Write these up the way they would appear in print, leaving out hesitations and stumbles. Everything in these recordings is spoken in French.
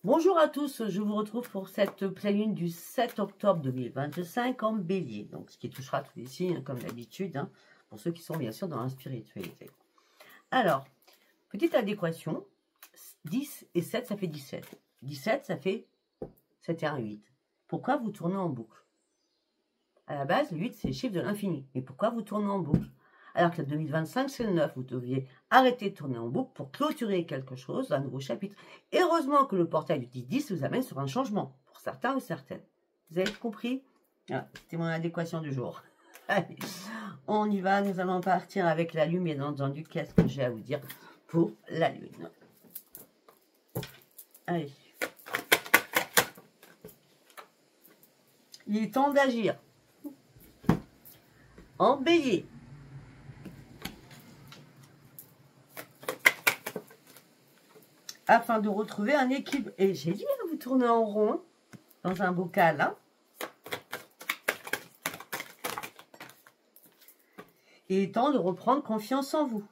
Bonjour à tous, je vous retrouve pour cette pleine lune du 7 octobre 2025 en bélier. Donc, ce qui touchera tous les signes, comme d'habitude, hein, pour ceux qui sont bien sûr dans la spiritualité. Alors, petite adéquation, 10 et 7, ça fait 17. 17, ça fait 7 et 1, 8. Pourquoi vous tournez en boucle? À la base, le 8, c'est le chiffre de l'infini. Mais pourquoi vous tournez en boucle? Alors que le 2025, c'est le 9. Vous deviez arrêter de tourner en boucle pour clôturer quelque chose, un nouveau chapitre. Et heureusement que le portail du 10 vous amène sur un changement, pour certains ou certaines. Vous avez compris? Ah, c'était mon adéquation du jour. Allez, on y va. Nous allons partir avec la lune, bien entendu. Qu'est-ce que j'ai à vous dire pour la lune? Allez. Il est temps d'agir. En bélier. Afin de retrouver un équilibre. Et j'ai dit, vous tournez en rond dans un bocal. Hein. Il est temps de reprendre confiance en vous.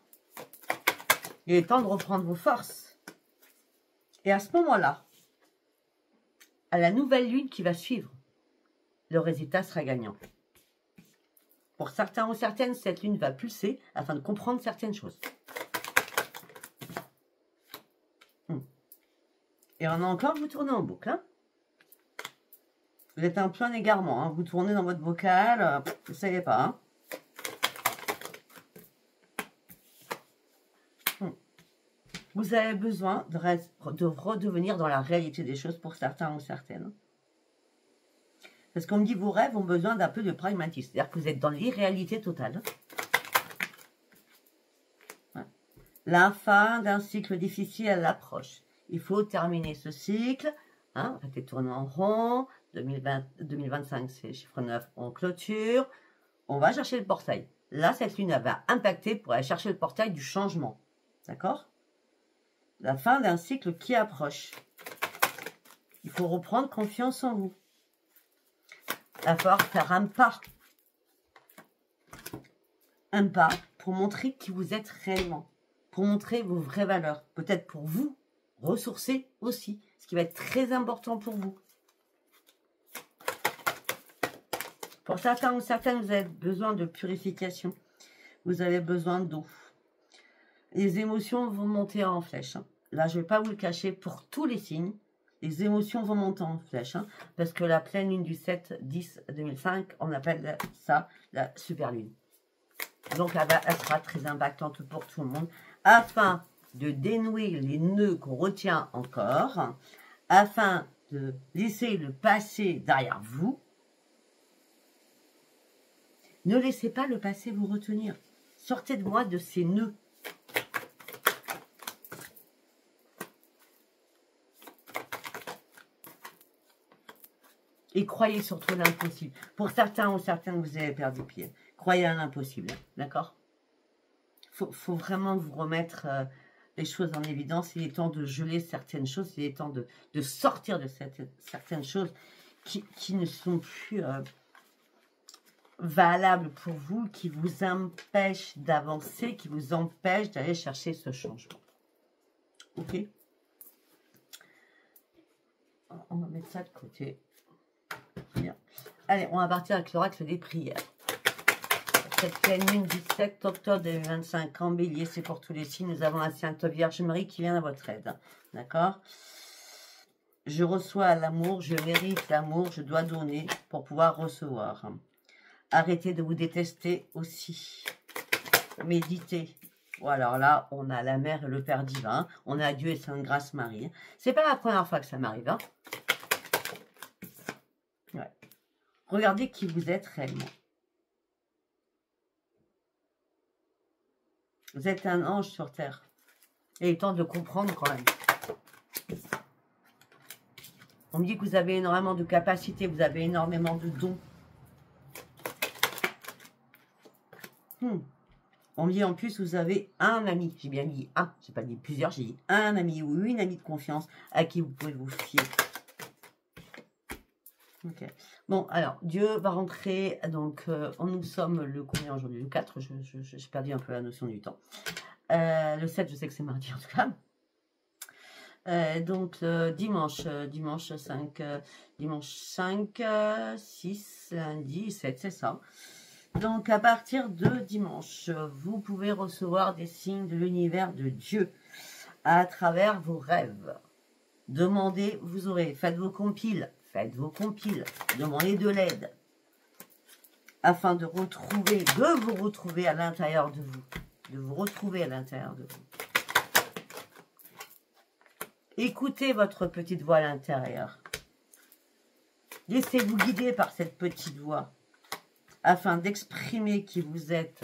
Il est temps de reprendre vos forces. Et à ce moment-là, à la nouvelle lune qui va suivre, le résultat sera gagnant. Pour certains ou certaines, cette lune va pulser afin de comprendre certaines choses. Et on a encore, vous tournez en boucle. Hein. Vous êtes un plein égarement. Hein. Vous tournez dans votre bocal. Vous ne savez pas. Hein. Vous avez besoin de redevenir dans la réalité des choses pour certains ou certaines. Parce qu'on me dit vos rêves ont besoin d'un peu de pragmatisme. C'est-à-dire que vous êtes dans l'irréalité totale. Ouais. La fin d'un cycle difficile à l'approche. Il faut terminer ce cycle. Hein, arrêtez de tourner en rond. 2025, c'est chiffre 9, on clôture. On va chercher le portail. Là, cette lune va impacter pour aller chercher le portail du changement. D'accord? La fin d'un cycle qui approche. Il faut reprendre confiance en vous. Il va falloir faire un pas. Un pas pour montrer qui vous êtes réellement. Pour montrer vos vraies valeurs. Peut-être pour vous. Ressourcer aussi, ce qui va être très important pour vous. Pour certains ou certaines, vous avez besoin de purification. Vous avez besoin d'eau. Les émotions vont monter en flèche. Hein. Là, je ne vais pas vous le cacher, pour tous les signes, les émotions vont monter en flèche. Hein, parce que la pleine lune du 7-10-2005, on appelle ça la super lune. Donc, elle sera très impactante pour tout le monde. Afin de dénouer les nœuds qu'on retient encore, afin de laisser le passé derrière vous. Ne laissez pas le passé vous retenir. Sortez de moi de ces nœuds. Et croyez surtout à l'impossible. Pour certains ou certaines, vous avez perdu pied. Croyez à l'impossible, d'accord? Faut vraiment vous remettre les choses en évidence. Il est temps de geler certaines choses. Il est temps de sortir de certaines choses qui ne sont plus valables pour vous, qui vous empêchent d'avancer, qui vous empêchent d'aller chercher ce changement. Ok? On va mettre ça de côté. Bien. Allez, on va partir avec l'oracle des prières. Cette pleine lune du 7 octobre 2025 en bélier, c'est pour tous les signes. Nous avons la Sainte Vierge Marie qui vient à votre aide. D'accord? Je reçois l'amour, je mérite l'amour, je dois donner pour pouvoir recevoir. Arrêtez de vous détester aussi. Méditez. Bon, alors là, on a la Mère et le Père divin. On a Dieu et Sainte Grâce Marie. C'est pas la première fois que ça m'arrive. Hein? Ouais. Regardez qui vous êtes réellement. Vous êtes un ange sur terre. Et il est temps de le comprendre quand même. On me dit que vous avez énormément de capacités, vous avez énormément de dons. On me dit en plus, vous avez un ami. J'ai bien dit un, j'ai pas dit plusieurs, j'ai dit un ami ou une amie de confiance à qui vous pouvez vous fier. Ok. Bon, alors, Dieu va rentrer, donc, nous sommes le combien aujourd'hui? Le 4, j'ai perdu un peu la notion du temps. Le 7, je sais que c'est mardi en tout cas. Donc, dimanche 5, dimanche 5, 6, lundi 7, c'est ça. Donc, à partir de dimanche, vous pouvez recevoir des signes de l'univers de Dieu à travers vos rêves. Demandez, vous aurez. Faites vos compiles. Faites vos compiles. Demandez de l'aide. Afin de vous retrouver à l'intérieur de vous. De vous retrouver à l'intérieur de vous. Écoutez votre petite voix à l'intérieur. Laissez-vous guider par cette petite voix. Afin d'exprimer qui vous êtes.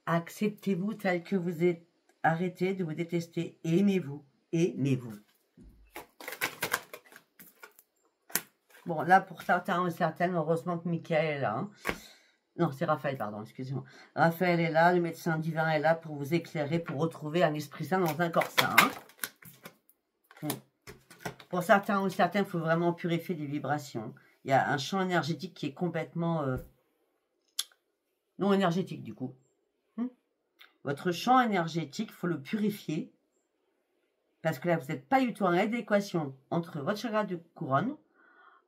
Acceptez-vous tel que vous êtes. Arrêtez de vous détester. Aimez-vous. Aimez-vous. Bon, là, pour certains ou certaines, heureusement que Michael est là. Hein. Non, c'est Raphaël, pardon, excusez-moi. Raphaël est là, le médecin divin est là pour vous éclairer, pour retrouver un esprit sain dans un corps sain. Hein. Pour certains ou certaines, il faut vraiment purifier les vibrations. Il y a un champ énergétique qui est complètement non énergétique, du coup. Votre champ énergétique, il faut le purifier. Parce que là, vous n'êtes pas du tout en adéquation entre votre chakra de couronne,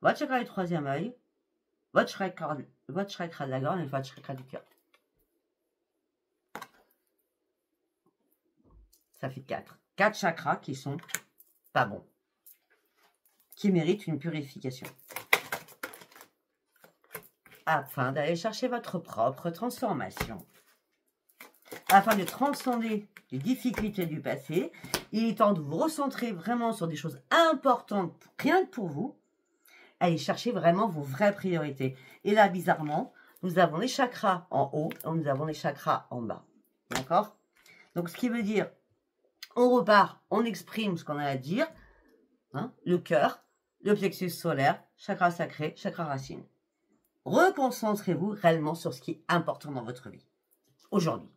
votre chakra du troisième œil, votre chakra de la gorge et votre chakra du cœur. Ça fait 4. 4 chakras qui sont pas bons. Qui méritent une purification. Afin d'aller chercher votre propre transformation. Afin de transcender les difficultés du passé, il est temps de vous recentrer vraiment sur des choses importantes, rien que pour vous. Allez chercher vraiment vos vraies priorités. Et là, bizarrement, nous avons les chakras en haut et nous avons les chakras en bas. D'accord? Donc, ce qui veut dire, on repart, on exprime ce qu'on a à dire. Hein, le cœur, le plexus solaire, chakra sacré, chakra racine. Reconcentrez-vous réellement sur ce qui est important dans votre vie. Aujourd'hui,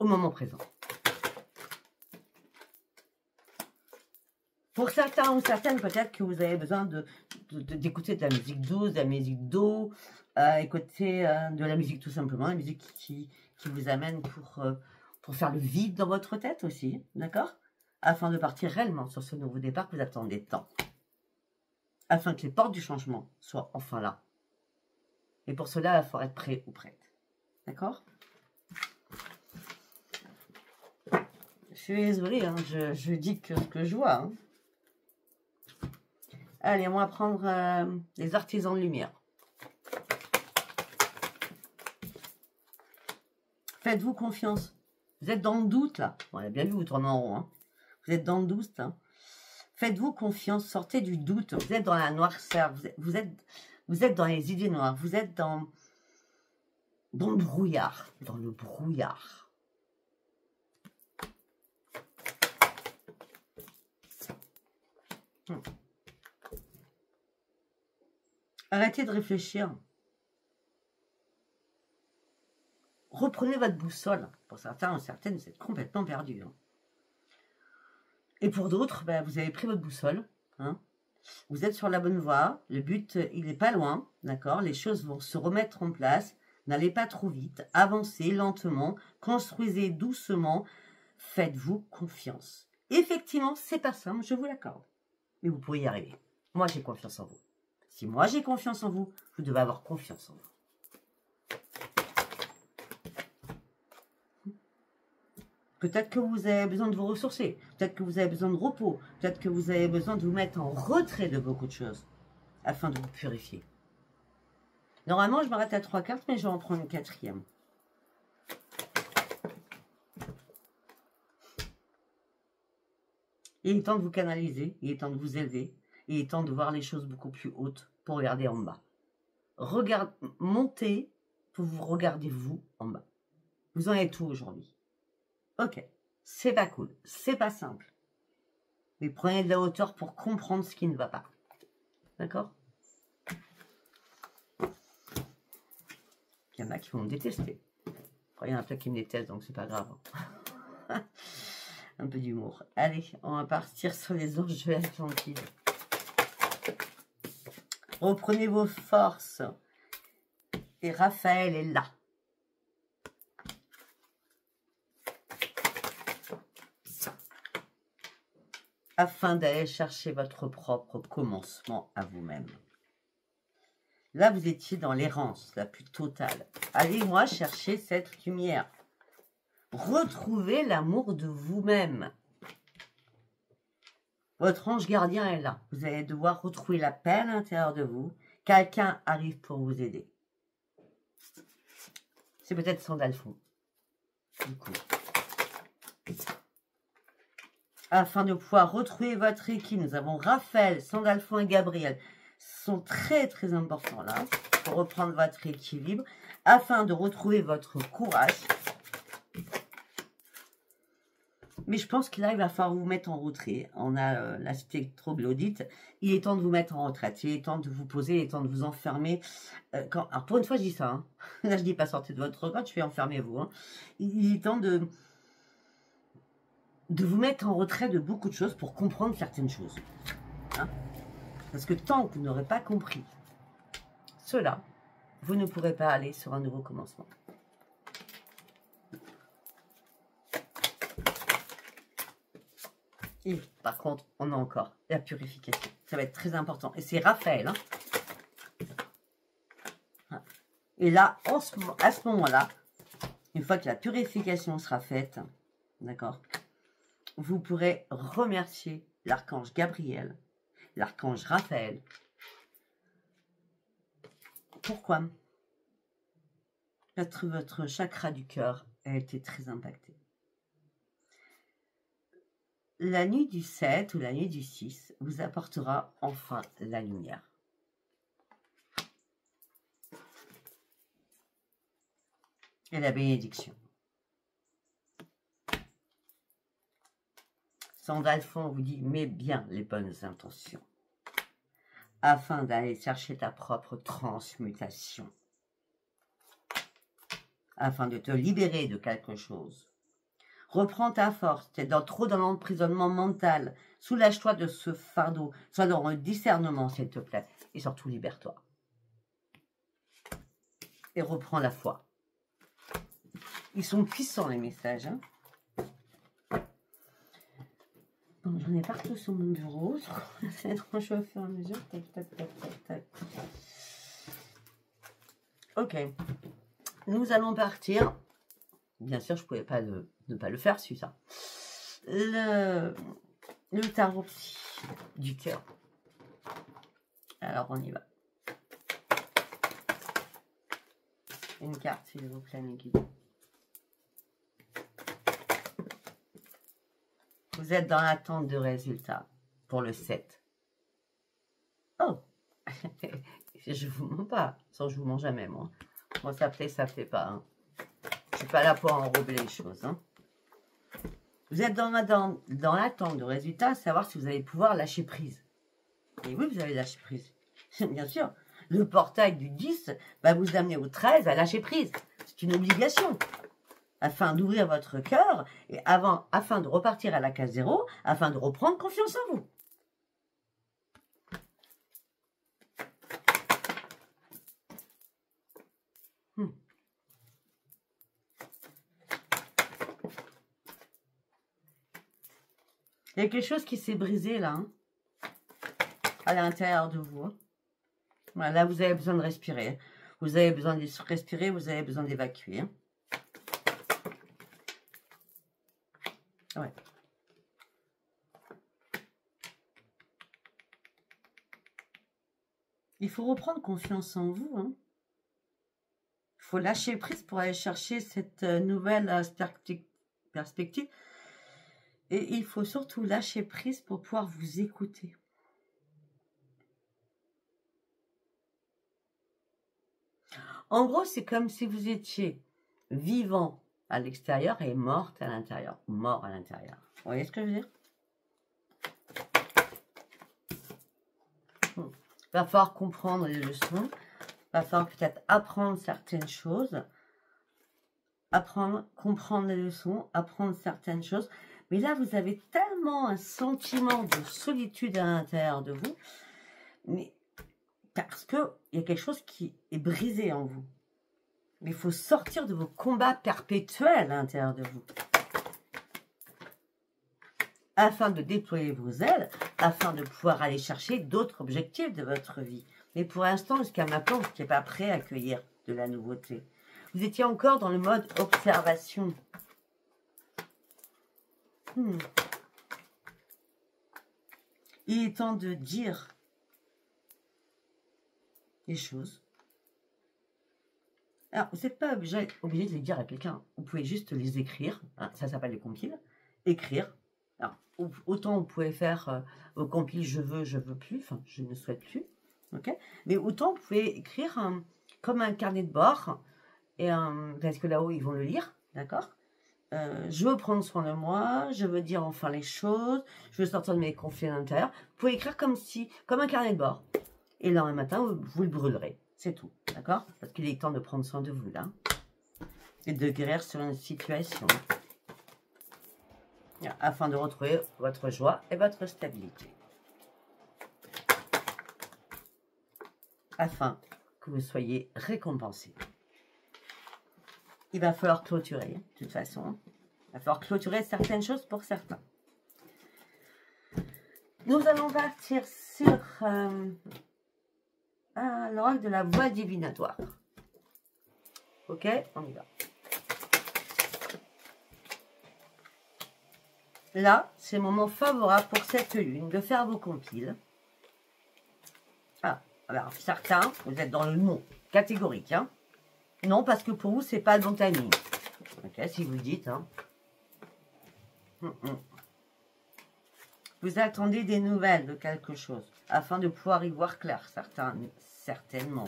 au moment présent. Pour certains ou certaines, peut-être que vous avez besoin d'écouter de la musique douce, de la musique d'eau, écouter de la musique tout simplement, la musique qui vous amène pour faire le vide dans votre tête aussi, d'accord? Afin de partir réellement sur ce nouveau départ que vous attendez tant. Afin que les portes du changement soient enfin là. Et pour cela, il faut être prêt ou prête. D'accord? Je suis désolée, hein, je dis que ce que je vois. Hein. Allez, on va prendre les artisans de lumière. Faites-vous confiance. Vous êtes dans le doute, là. Bon, on a bien vu, vous tournez en rond. Hein. Vous êtes dans le doute. Hein. Faites-vous confiance. Sortez du doute. Vous êtes dans la noirceur. Vous êtes dans les idées noires. Vous êtes dans le brouillard. Dans le brouillard. Arrêtez de réfléchir. Reprenez votre boussole. Pour certains ou certaines, vous êtes complètement perdus. Hein. Et pour d'autres, ben, vous avez pris votre boussole. Hein. Vous êtes sur la bonne voie. Le but, il n'est pas loin. D'accord? Les choses vont se remettre en place. N'allez pas trop vite. Avancez lentement. Construisez doucement. Faites-vous confiance. Effectivement, c'est pas simple, je vous l'accorde. Mais vous pouvez y arriver. Moi, j'ai confiance en vous. Si moi, j'ai confiance en vous, vous devez avoir confiance en vous. Peut-être que vous avez besoin de vous ressourcer. Peut-être que vous avez besoin de repos. Peut-être que vous avez besoin de vous mettre en retrait de beaucoup de choses. Afin de vous purifier. Normalement, je m'arrête à 3 cartes, mais je vais en prendre une 4e. Il est temps de vous canaliser. Il est temps de vous élever. Il est temps de voir les choses beaucoup plus hautes pour regarder en bas. Montez pour vous regarder vous en bas. Vous en êtes où aujourd'hui? Ok, c'est pas cool, c'est pas simple. Mais prenez de la hauteur pour comprendre ce qui ne va pas. D'accord? Il y en a qui vont me détester. Enfin, il y en a plein qui me détestent, donc c'est pas grave. Un peu d'humour. Allez, on va partir sur les anges de l'Atlantide. Reprenez vos forces. Et Raphaël est là. afin d'aller chercher votre propre commencement à vous-même. Là, vous étiez dans l'errance la plus totale. Allez-moi chercher cette lumière. Retrouvez l'amour de vous-même. Votre ange gardien est là. Vous allez devoir retrouver la paix à l'intérieur de vous. Quelqu'un arrive pour vous aider. C'est peut-être Sandalphon. Du coup. Afin de pouvoir retrouver votre équilibre, nous avons Raphaël, Sandalphon et Gabriel. Sont très très importants là pour reprendre votre équilibre afin de retrouver votre courage. Mais je pense qu'il va falloir vous mettre en retrait. On a l'aspect troglodyte. Il est temps de vous mettre en retraite. Il est temps de vous poser. Il est temps de vous enfermer. Alors pour une fois je dis ça. Hein. Là je dis pas sortez de votre retraite. Je fais enfermez-vous. Hein. Il est temps de vous mettre en retrait de beaucoup de choses pour comprendre certaines choses. Hein. Parce que tant que vous n'aurez pas compris cela, vous ne pourrez pas aller sur un nouveau commencement. Et par contre, on a encore la purification. Ça va être très important. Et c'est Raphaël. Hein. Et là, à ce moment-là, une fois que la purification sera faite, d'accord, vous pourrez remercier l'archange Gabriel, l'archange Raphaël. Pourquoi? Parce que votre chakra du cœur a été très impacté. La nuit du 7 ou la nuit du 6 vous apportera enfin la lumière. Et la bénédiction. Sandalphon vous dit, mets bien les bonnes intentions. Afin d'aller chercher ta propre transmutation. Afin de te libérer de quelque chose. Reprends ta force, tu es trop dans l'emprisonnement mental. Soulage-toi de ce fardeau. Sois dans le discernement, s'il te plaît. Et surtout, libère-toi. Et reprends la foi. Ils sont puissants, les messages. Hein. Bon, j'en ai partout sur mon bureau. Ça va être un jeu au fur et à mesure. Tac, tac, tac, tac, tac. Ok. Nous allons partir. Bien sûr, je ne pouvais pas ne pas le faire, c'est ça. Le tarot du cœur. Alors, on y va. Une carte, s'il vous plaît, mes guides. Vous êtes dans l'attente de résultats pour le 7. Oh. Je ne vous mens pas. Sans je vous mens jamais, moi. Moi, ça plaît pas. Hein. Je ne suis pas là pour enrober les choses. Hein. Vous êtes dans l'attente de résultats, savoir si vous allez pouvoir lâcher prise. Et oui, vous allez lâcher prise. Bien sûr. Le portail du 10 va vous amener au 13 à lâcher prise. C'est une obligation. Afin d'ouvrir votre cœur et afin de repartir à la case 0, afin de reprendre confiance en vous. Il y a quelque chose qui s'est brisé là, hein, à l'intérieur de vous. Hein. Voilà, là, vous avez besoin de respirer. Vous avez besoin de respirer, vous avez besoin d'évacuer. Hein. Ouais. Il faut reprendre confiance en vous. Hein. Il faut lâcher prise pour aller chercher cette nouvelle perspective. Et il faut surtout lâcher prise pour pouvoir vous écouter. En gros, c'est comme si vous étiez vivant à l'extérieur et morte à l'intérieur. Mort à l'intérieur. Vous voyez ce que je veux dire? Il va falloir comprendre les leçons. Il va falloir peut-être apprendre certaines choses. Comprendre les leçons, apprendre certaines choses. Mais là, vous avez tellement un sentiment de solitude à l'intérieur de vous, mais parce qu'il y a quelque chose qui est brisé en vous. Mais il faut sortir de vos combats perpétuels à l'intérieur de vous. afin de déployer vos ailes, afin de pouvoir aller chercher d'autres objectifs de votre vie. Mais pour l'instant, jusqu'à maintenant, vous n'étiez pas prêt à accueillir de la nouveauté. Vous étiez encore dans le mode observation. Il est temps de dire les choses. Alors, vous n'êtes pas obligé de les dire à quelqu'un. Vous pouvez juste les écrire. Hein, ça s'appelle les compiles. Écrire. Alors, autant vous pouvez faire vos compiles je veux plus. Enfin, je ne souhaite plus. Okay, mais autant vous pouvez écrire comme un carnet de bord. Et, parce que là-haut, ils vont le lire. D'accord, je veux prendre soin de moi. Je veux dire enfin les choses. Je veux sortir de mes conflits à l'intérieur. Vous pouvez écrire comme un carnet de bord. Et le lendemain matin, vous le brûlerez. C'est tout, d'accord? Parce qu'il est temps de prendre soin de vous, là. Et de guérir sur une situation. Afin de retrouver votre joie et votre stabilité. Afin que vous soyez récompensé. Il va falloir clôturer, de toute façon. Il va falloir clôturer certaines choses pour certains. Nous allons partir sur... l'oracle de la voie divinatoire. Ok, on y va. Là, c'est le moment favorable pour cette lune de faire vos compiles. Alors certains, vous êtes dans le non catégorique. Hein. Non, parce que pour vous, c'est pas le bon timing. Ok, si vous le dites. Hein. Vous attendez des nouvelles de quelque chose afin de pouvoir y voir clair, certainement.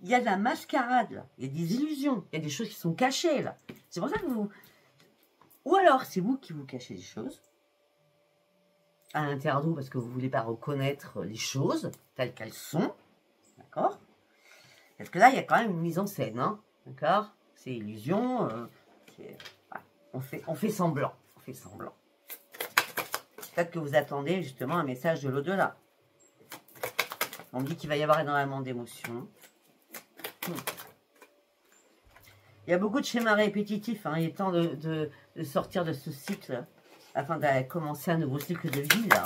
Il y a de la mascarade, là. Il y a des illusions, il y a des choses qui sont cachées, là. C'est pour ça que vous... Ou alors, c'est vous qui vous cachez des choses à l'intérieur de vous parce que vous ne voulez pas reconnaître les choses telles qu'elles sont. D'accord? Parce que là, il y a quand même une mise en scène, hein. D'accord? C'est illusion, on fait semblant. On fait semblant. Peut-être que vous attendez justement un message de l'au-delà. On dit qu'il va y avoir énormément d'émotions. Il y a beaucoup de schémas répétitifs. Hein. Il est temps de sortir de ce cycle afin de commencer un nouveau cycle de vie. Là,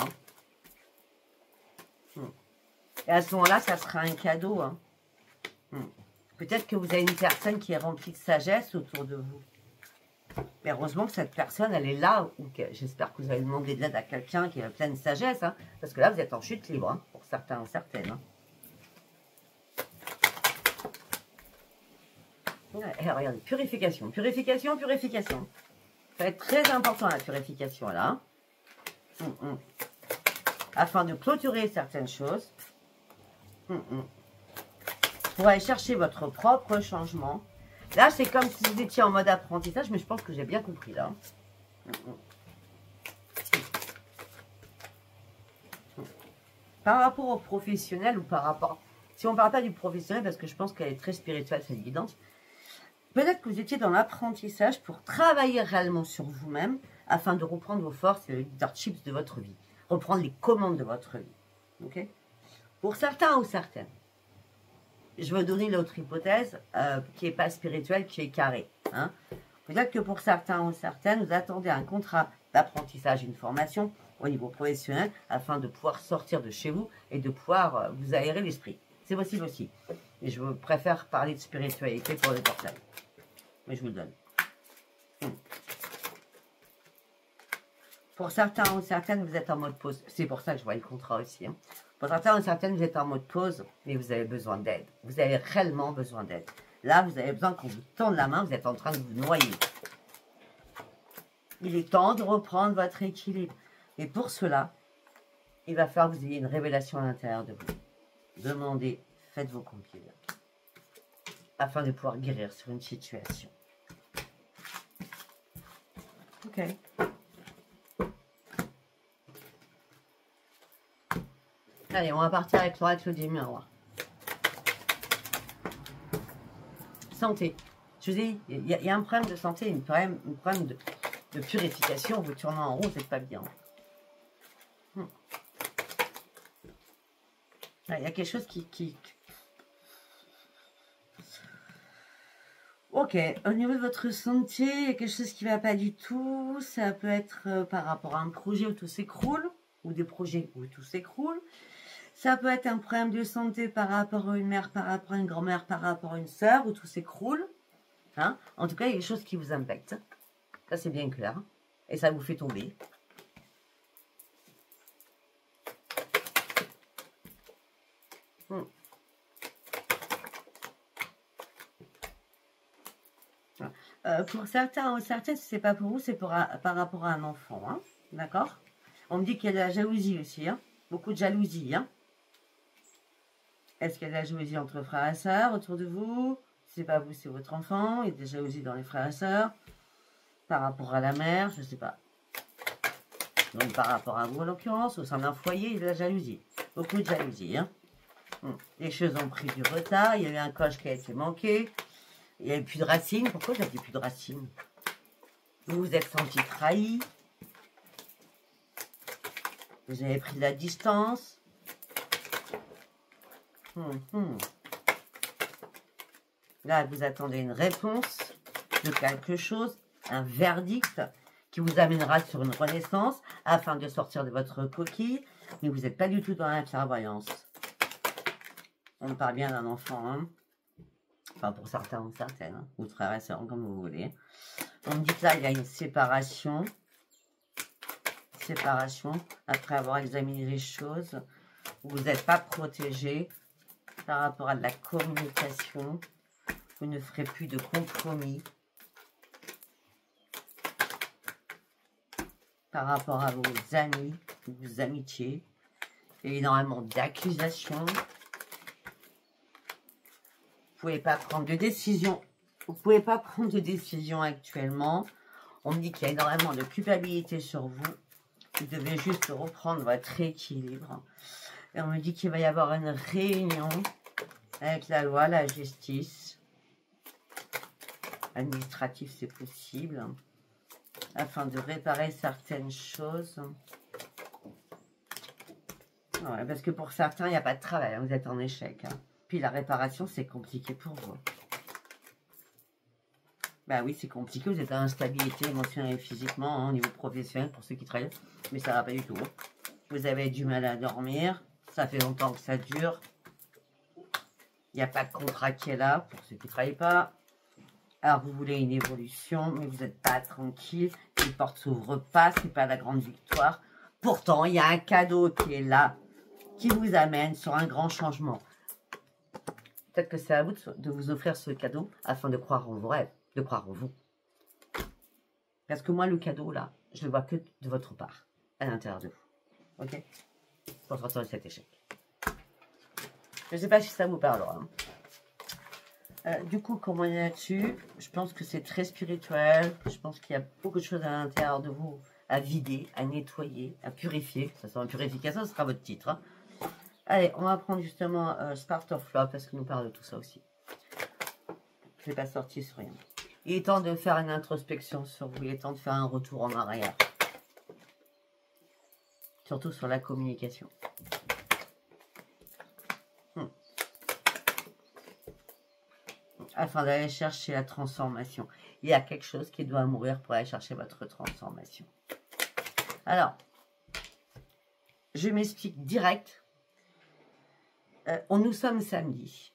hein. Et à ce moment-là, ça sera un cadeau. Hein. Peut-être que vous avez une personne qui est remplie de sagesse autour de vous. Mais heureusement que cette personne, elle est là. J'espère que vous avez demandé de l'aide à quelqu'un qui est plein de sagesse. Hein, parce que là, vous êtes en chute libre, hein, pour certains ou certaines. Hein. Et regardez, purification, purification, purification. Ça va être très important la purification là. Afin de clôturer certaines choses. Pour aller chercher votre propre changement. Là, c'est comme si vous étiez en mode apprentissage, mais je pense que j'ai bien compris là. Par rapport au professionnel ou par rapport... Si on ne parle pas du professionnel, parce que je pense qu'elle est très spirituelle, cette guidance. Peut-être que vous étiez dans l'apprentissage pour travailler réellement sur vous-même afin de reprendre vos forces et le leadership de votre vie. Reprendre les commandes de votre vie. Ok? Pour certains ou certaines. Je vais donner l'autre hypothèse qui n'est pas spirituelle, qui est carrée. Hein? Peut-être que pour certains ou certaines, vous attendez un contrat d'apprentissage, une formation au niveau professionnel afin de pouvoir sortir de chez vous et de pouvoir vous aérer l'esprit. C'est possible aussi. Et je préfère parler de spiritualité pour le portail. Mais je vous le donne. Pour certains ou certaines, vous êtes en mode pause. C'est pour ça que je vois le contrat aussi. Hein. Pour certains ou certaines, vous êtes en mode pause, mais vous avez besoin d'aide. Vous avez réellement besoin d'aide. Là, vous avez besoin qu'on vous tende la main, vous êtes en train de vous noyer. Il est temps de reprendre votre équilibre. Et pour cela, il va falloir que vous ayez une révélation à l'intérieur de vous. Demandez, faites vos compiles. Afin de pouvoir guérir sur une situation. Ok. Allez, on va partir avec l'oracle du miroir. Santé. Je vous ai dit, il y a un problème de santé, un problème de purification. Vous tournez en rond, c'est pas bien. Il y a quelque chose qui... Ok, au niveau de votre santé, il y a quelque chose qui ne va pas du tout. Ça peut être par rapport à un projet où tout s'écroule, ou des projets où tout s'écroule. Ça peut être un problème de santé par rapport à une mère, par rapport à une grand-mère, par rapport à une sœur, où tout s'écroule. Hein? En tout cas, il y a des choses qui vous impactent. Ça, c'est bien clair. Et ça vous fait tomber. Pour certains ou certaines, si c'est pas pour vous, c'est par rapport à un enfant. Hein? D'accord? On me dit qu'il y a de la jalousie aussi. Hein? Beaucoup de jalousie. Hein? Est-ce qu'il y a de la jalousie entre frères et sœurs autour de vous? Si c'est pas vous, c'est votre enfant. Il y a de la jalousie dans les frères et sœurs. Par rapport à la mère, je sais pas. Donc par rapport à vous, en l'occurrence, au sein d'un foyer, il y a de la jalousie. Beaucoup de jalousie. Hein? Les choses ont pris du retard. Il y a eu un coche qui a été manqué. Il n'y avait plus de racines. Pourquoi il n'y avait plus de racines? Vous vous êtes senti trahi. Vous avez pris de la distance. Là, vous attendez une réponse de quelque chose, un verdict qui vous amènera sur une renaissance afin de sortir de votre coquille. Mais vous n'êtes pas du tout dans la clairvoyance. On parle bien d'un enfant, hein. Enfin, pour certains ou certaines, hein, ou frères et sœurs, comme vous voulez. On me dit que là, il y a une séparation. Séparation, après avoir examiné les choses. Vous n'êtes pas protégé par rapport à de la communication. Vous ne ferez plus de compromis. Par rapport à vos amis, vos amitiés. Il y a énormément d'accusations. Vous ne pouvez pas prendre de décision. Vous ne pouvez pas prendre de décision actuellement. On me dit qu'il y a énormément de culpabilité sur vous. Vous devez juste reprendre votre équilibre. Et on me dit qu'il va y avoir une réunion avec la loi, la justice. Administratif, c'est possible. Afin de réparer certaines choses. Ouais, parce que pour certains, il n'y a pas de travail. Hein, vous êtes en échec. Hein. Puis la réparation, c'est compliqué pour vous. Bah oui, c'est compliqué. Vous êtes en instabilité émotionnelle et physiquement, hein, au niveau professionnel, pour ceux qui travaillent. Mais ça ne va pas du tout. Vous avez du mal à dormir. Ça fait longtemps que ça dure. Il n'y a pas de contrat qui est là, pour ceux qui ne travaillent pas. Alors, vous voulez une évolution, mais vous n'êtes pas tranquille. Les portes ne s'ouvrent pas. Ce n'est pas la grande victoire. Pourtant, il y a un cadeau qui est là, qui vous amène sur un grand changement. Peut-être que c'est à vous de vous offrir ce cadeau afin de croire en vos rêves, de croire en vous. Parce que moi, le cadeau, là, je ne le vois que de votre part, à l'intérieur de vous. Ok? Pour sortir de cet échec. Je ne sais pas si ça vous parlera. Du coup, comment on est là-dessus? Je pense que c'est très spirituel. Je pense qu'il y a beaucoup de choses à l'intérieur de vous à vider, à nettoyer, à purifier. Ça sera une purification, ce sera votre titre. Hein. Allez, on va prendre justement Start of Love parce que nous parle de tout ça aussi. Je n'ai pas sorti sur rien. Il est temps de faire une introspection sur vous. Il est temps de faire un retour en arrière. Surtout sur la communication. Afin d'aller chercher la transformation. Il y a quelque chose qui doit mourir pour aller chercher votre transformation. Alors, je m'explique direct. Nous sommes samedi.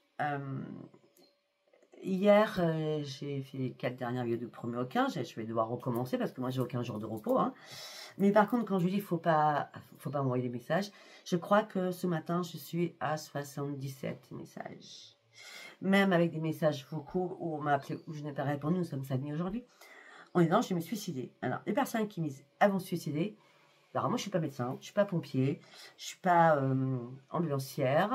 Hier, j'ai fait les 4 dernières vidéos de premier aucun. Je vais devoir recommencer parce que moi, j'ai aucun jour de repos. Hein. Mais par contre, quand je vous dis qu'il ne faut pas m'envoyer des messages, je crois que ce matin, je suis à 77 messages. Même avec des messages vocaux où on m'a appelé, où je n'ai pas répondu, nous sommes samedi aujourd'hui, en disant je vais me suicider. Alors, les personnes qui me disent elles vont se suicider, alors moi je ne suis pas médecin, je ne suis pas pompier, je ne suis pas ambulancière,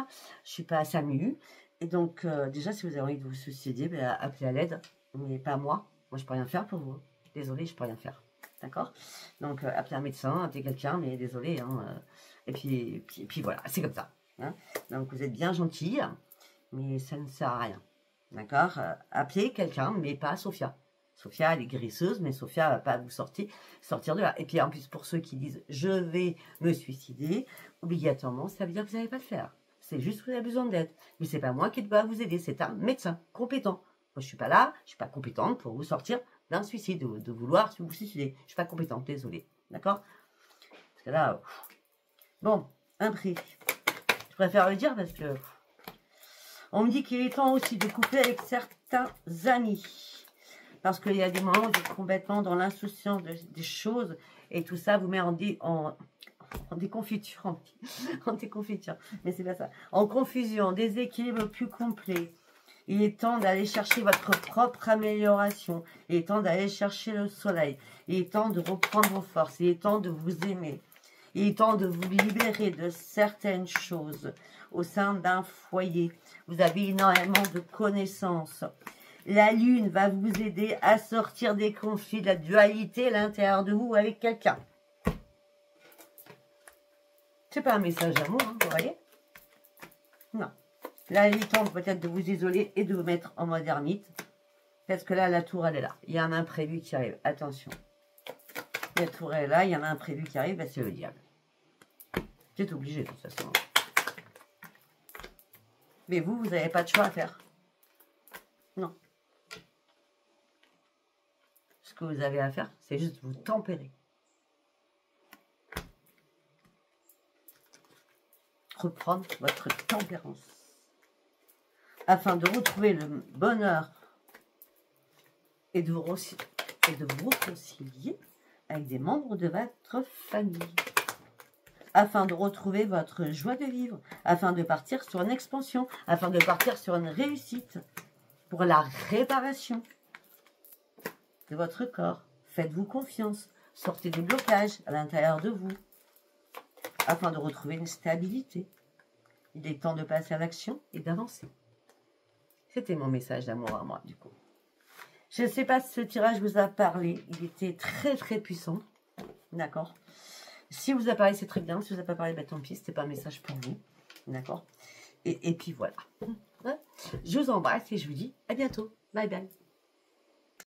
je ne suis pas SAMU. Et donc, déjà, si vous avez envie de vous suicider, ben, appelez à l'aide, mais pas moi. Moi, je ne peux rien faire pour vous. Désolée, je ne peux rien faire. D'accord? Donc, appelez un médecin, appelez quelqu'un, mais désolé. Hein, et puis voilà, c'est comme ça. Hein. Donc, vous êtes bien gentille. Mais ça ne sert à rien. D'accord? Appelez quelqu'un, mais pas Sophia. Sophia, elle est guérisseuse, mais Sophia ne va pas vous sortir de là. Et puis, en plus, pour ceux qui disent « je vais me suicider », obligatoirement, ça veut dire que vous n'allez pas le faire. C'est juste que vous avez besoin d'aide. Mais ce n'est pas moi qui dois vous aider, c'est un médecin compétent. je ne suis pas là, je ne suis pas compétente pour vous sortir d'un suicide, de vouloir vous suicider. Je ne suis pas compétente, désolée. D'accord? Parce que là, bon, un prix. Je préfère le dire parce que on me dit qu'il est temps aussi de couper avec certains amis. Parce qu'il y a des moments où vous êtes complètement dans l'insouciance des choses et tout ça vous met en déconfiture. En déconfiture. Mais c'est pas ça. En confusion, en déséquilibre plus complet. Il est temps d'aller chercher votre propre amélioration. Il est temps d'aller chercher le soleil. Il est temps de reprendre vos forces. Il est temps de vous aimer. Il est temps de vous libérer de certaines choses au sein d'un foyer. Vous avez énormément de connaissances. La lune va vous aider à sortir des conflits, de la dualité à l'intérieur de vous avec quelqu'un. C'est pas un message d'amour, hein, vous voyez? Non. Là, il est temps peut-être de vous isoler et de vous mettre en mode ermite. Parce que là, la tour, elle est là. Il y a un imprévu qui arrive. Attention. La tour est là, il y en a un imprévu qui arrive, ben, c'est le diable. C'est obligé de toute façon. Mais vous n'avez pas de choix à faire. Non. Ce que vous avez à faire, c'est juste vous tempérer. Reprendre votre tempérance. Afin de retrouver le bonheur et de vous réconcilier avec des membres de votre famille. Afin de retrouver votre joie de vivre. Afin de partir sur une expansion. Afin de partir sur une réussite. Pour la réparation de votre corps. Faites-vous confiance. Sortez des blocages à l'intérieur de vous. Afin de retrouver une stabilité. Il est temps de passer à l'action et d'avancer. C'était mon message d'amour à moi, du coup. Je ne sais pas si ce tirage vous a parlé. Il était très, très puissant. D'accord? Si vous a parlé, c'est très bien. Si vous a pas parlé, bah, tant pis. C'était pas un message pour vous. D'accord? Et puis voilà. Je vous embrasse et je vous dis à bientôt. Bye bye.